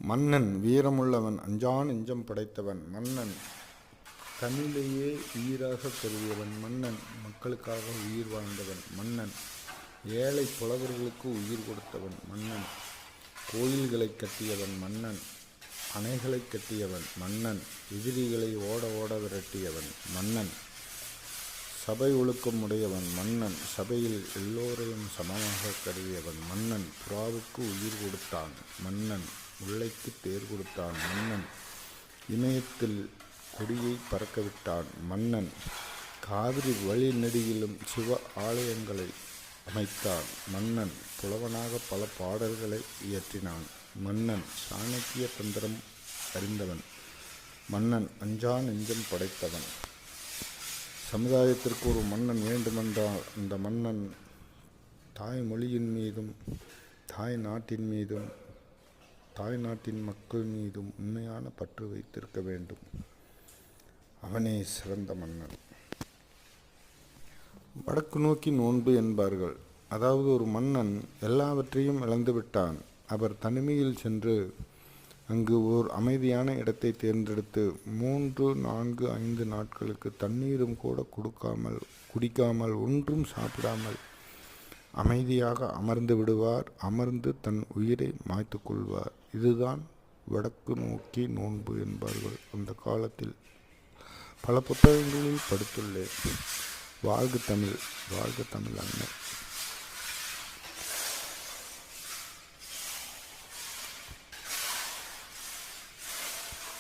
மன்னன் வீரமுள்ளவன், அஞ்சான் நெஞ்சம் படைத்தவன். மன்னன் தமிழையே உயிராக கருதியவன். மன்னன் மக்களுக்காக உயிர் வாழ்ந்தவன். மன்னன் ஏழை புலவர்களுக்கு உயிர் கொடுத்தவன். மன்னன் கோயில்களை கட்டியவன். மன்னன் அணைகளை கட்டியவன். மன்னன் எதிரிகளை ஓட ஓட விரட்டியவன். மன்னன் சபை ஒழுக்கம் உடையவன். மன்னன் சபையில் எல்லோரையும் சமமாக கருதியவன். மன்னன் புறாவுக்கு உயிர் கொடுத்தான். மன்னன் முல்லைக்கு தேர் கொடுத்தான். மன்னன் இமயத்தில் கொடியை பறக்கவிட்டான். மன்னன் காவிரி வழி நெடுகிலும் சிவ ஆலயங்களை அமைத்தான். மன்னன் புலவனாக பல பாடல்களை இயற்றினான். மன்னன் சாணக்கிய தந்திரம் அறிந்தவன். மன்னன் அஞ்சா நெஞ்சம் படைத்தவன். சமுதாயத்திற்கு ஒரு மன்னன் வேண்டுமென்றால் அந்த மன்னன் தாய்மொழியின் மீதும் தாய் நாட்டின் மீதும் தாய் நாட்டின் மக்கள் மீதும் உண்மையான பற்று வைத்திருக்க வேண்டும். அவனே சிறந்த மன்னன். வடக்கு நோக்கி நோன்பு என்பார்கள். அதாவது ஒரு மன்னன் எல்லாவற்றையும் இழந்துவிட்டான். அவர் தனிமையில் சென்று அங்கு ஓர் அமைதியான இடத்தை தேர்ந்தெடுத்து 3, 4, 5 நாட்களுக்கு தண்ணீரும் கூட குடிக்காமல் ஒன்றும் சாப்பிடாமல் அமைதியாக அமர்ந்து விடுவார். அமர்ந்து தன் உயிரை மாய்த்து கொள்வார். இதுதான் வடக்கு நோக்கி நோன்பு என்பார்கள். அந்த காலத்தில் பல புத்தகங்களில் படித்துள்ளேன். வாழ்க தமிழ், வாழ்க தமிழ் அன்னை.